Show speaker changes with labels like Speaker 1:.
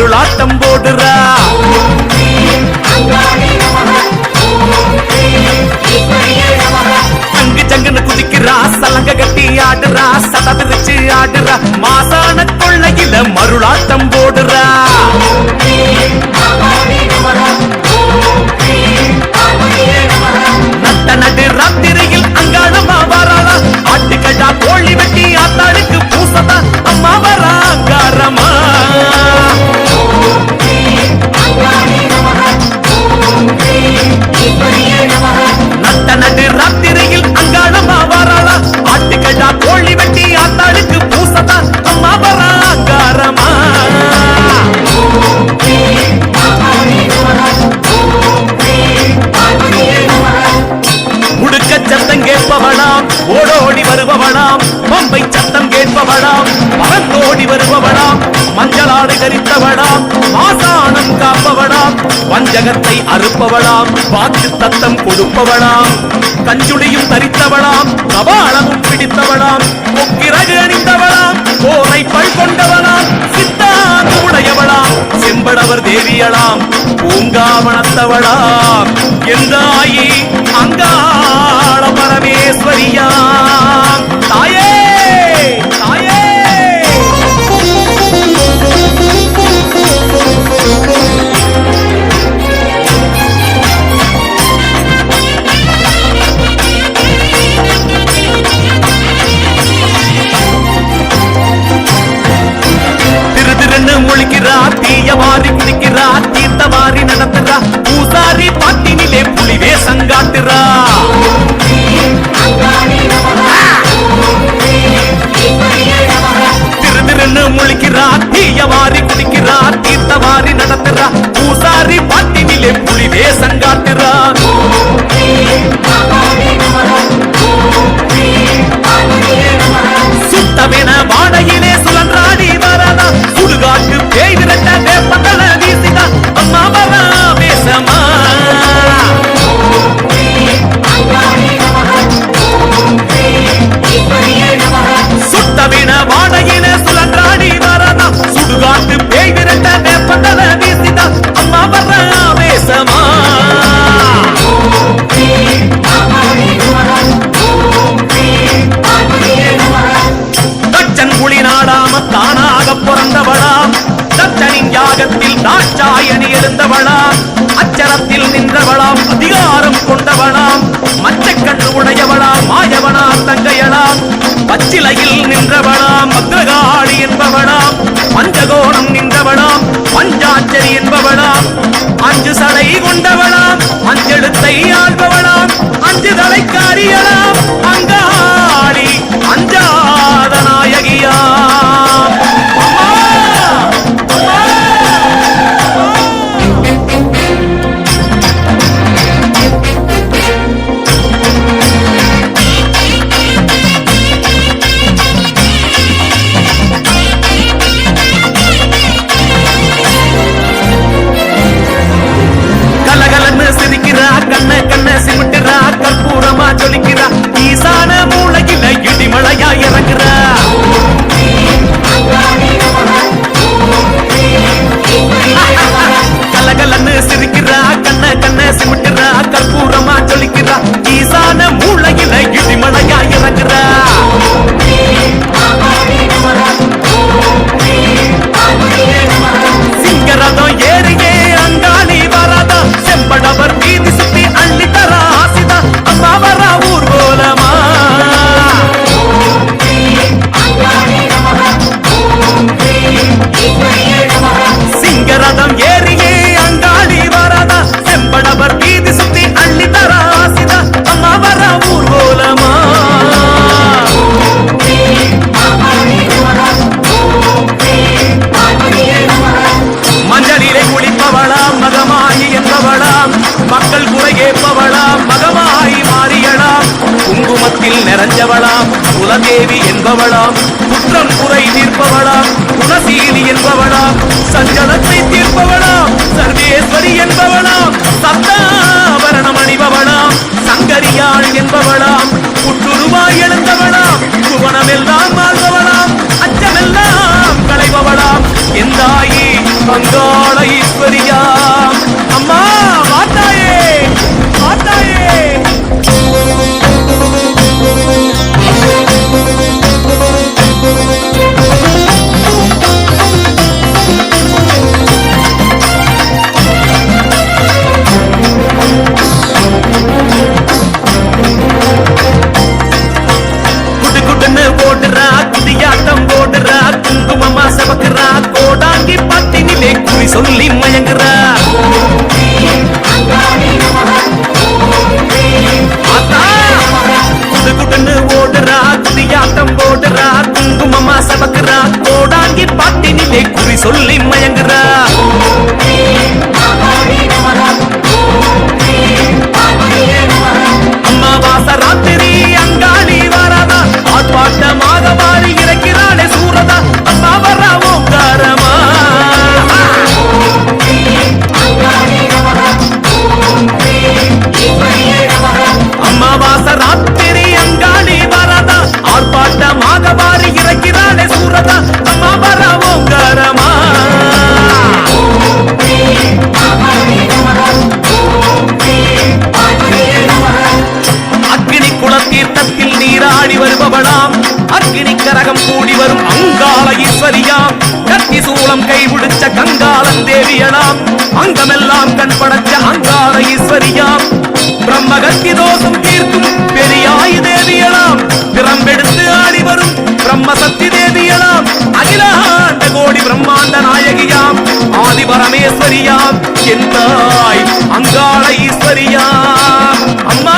Speaker 1: மருளாட்டம் போடுறா. அங்கு ஜங்குன்னு குதிக்கிறா, சலங்க கட்டி ஆடுறா, சத விரிச்சு ஆடுறா, மாசான கொள்ளையில மருளாட்டம் போடுறா. நட்ட நடு ராத்திரியில் அங்காளமா வராளா, ஆட்டுக்கடா கோழி வெட்டி ஆத்தாளுக்கு பூசதா அம்மா வரா அங்காரமா. நட்ட நடு ராத்திரியில் அங்காளமா வராளா, ஆட்டுக்கடா கோழி வெட்டி ஆத்தாளுக்கு பூசதா அம்மா வரா அங்காரமா. உடுக்க சத்தம் கேட்பவளாம், ஓடோடி வருபவளாம், பம்பை சத்தம் கேட்பவளாம், பறந்தோடி வருபவளாம், மஞ்சளாடு தரித்தவளாம், மாசானம் காப்பவளாம், வஞ்சகத்தை அறுப்பவளாம், வாக்கு தத்தம் கொடுப்பவளாம், கஞ்சுடியும் தரித்தவளாம், கபாலமும் பிடித்தவளாம், கொக்கிரகு அணிந்தவளாம், கோரை பல் கொண்டவளாம், சித்தாந்து உடையவளாம், செம்படவர் தேவியளாம், பூங்காவனத்தவளாம், எந்தாயி அங்காள பரமேஸ்வரியாம். தாயே தாயே திருதிருன்னு முழிக்கிறா, தீய வாரி குடிக்கிறா, தீர்த்த வாரி நடத்துறா, பூசாரி பாட்டினிலே புலிவே சங்காட்டுறா. திருதிருன்னு முழிக்கிறா, தீய வாரி குடிக்கிறா, தீர்த்த வாரி நடத்துறா, பூசாரி பாட்டினிலே புலிவே சங்காட்டுறா. சுத்தமென வாடையிலே சுழன்றாடி வரதா, சுடுகாட்டு பேய் விரட்ட வேப்பந்தல வீசிதா அம்மா வரா பேசமா. சுத்தமென வாடையிலே சுழன்றாடி வரதா, சுடுகாட்டு பேய் விரட்ட வேப்பந்தல வீசிதா அம்மா வரா பேசமா. தச்சன்குழி நாடாம தானாக பிறந்தவளாம், தச்சனின் யாகத்தில் தாட்சாயணி எழுந்தவளாம், அச்சரத்தில் நின்றவளாம், அதிகாரம் கொண்டவளாம், மச்சக்கண்ணு உடையவளாம், மாயவனா தங்கையளாம், பச்சிலையில் நின்றவளாம், பத்ரகாளி என்பவளாம், பஞ்சகோணம் நின்றவளாம், பஞ்சாச்சரி என்பவளாம், அஞ்சு சடை கொண்டவளாம், அஞ்செழுத்தை ஆள்பவளாம், அஞ்சு தலைக்காரியளாம், அங்காளி அஞ்சாத நாயகியாம். கலகலன்னு சிரிக்கிறா, கண்ண கண்ண சிமிட்டுறா, கற்பூரமா ஜொலிக்கிறா, ஈசான மூளையில இடிமழையா இறங்குறா. கலகலன்னு சிரிக்கிறா, கண்ண கண்ண சிமிட்டுறா, கற்பூரமா ஜொலிக்கிறா, ஈசான மூளையில இடிமழையா இறங்குறா. சிங்கரதம் ஏறியே அங்காளி வரதா, செம்படவர் வீதி சுத்தி அள்ளி தரா ஆசிதா அம்மா வரா ஊர்வலமா. சிங்கரதம் ஏறியே அங்காளி வரதா, செம்படவர் வீதி சுத்தி அள்ளி தரா ஆசிதா அம்மா வரா ஊர்வலமா. மஞ்சளிலே குளிப்பவளாம், மகமாயி என்பவளாம், மக்கள் குறை கேட்பவளாம், மகமாயி மாறியளாம், குங்குமத்தில் நிறைஞ்சவளாம், குலதேவி என்பவளாம், குற்றம் குறை தீர்ப்பவளாம், குணசீலி என்பவளாம், சஞ்சலத்தை தீர்ப்பவளாம், சர்வேஸ்வரி என்பவளாம், சப்தாபரணம் அணிபவளாம், சங்கரியாள் என்பவளாம், புற்றுருவாய் எழுந்தவளாம், புவனமெல்லாம் வாழ்பவளாம், அச்சமெல்லாம் களைபவளாம், எந்தாயி அங்காள ஈஸ்வரியாம் அம்மா மாதாயே மாதாயே. ஓடுறா குதியாட்டம் போடுறா குங்குமமா செவக்குறா கோடாங்கி பட்டினிலே குறி சொல்லி மயங்குறா குடுகுடுன்னு ஓடுறா குதியாட்டம் போடுறா குங்குமமா செவக்குறா கோடாங்கி பட்டினிலே குறி சொல்லி மயங்குறா அம்மாவாச ராத்திரி அங்காளி வரதா ஆர்ப்பாட்டமாக மாறி இறக்கிறாளே சூரதா அம்மா வர ஓங்காரமா அம்மாவாச ராத்திரி அங்காளி வரதா ஆர்ப்பாட்டமாக மாறி இறக்கிறாளே சூரதா அம்மா வர ஓங்காரமா அக்னி குளத்தீர்த்தத்தில் நீராடி வருபவளாம் அக்னி கரகம் கூடி வரும் அங்காள ஈஸ்வரியாம் கத்தி சூளம் கை பிடிச்ச கங்காளன் தேவியலாம் அங்கமெல்லாம் கண் படைச்ச அங்காள ஈஸ்வரியாம் பிரம்மகத்தி தோஷம் தீர்க்கும் பெரியாய் தேவியலாம் திறம்பெடுத்து ஆடி வரும் பிரம்மசக்தி தேவியலாம் அகிலாண்ட கோடி பிரம்மாண்ட நாயகியாம் ஆதி பரமேஸ்வரியாம் என் தாய் அங்காள ஈஸ்வரியாம் அம்மா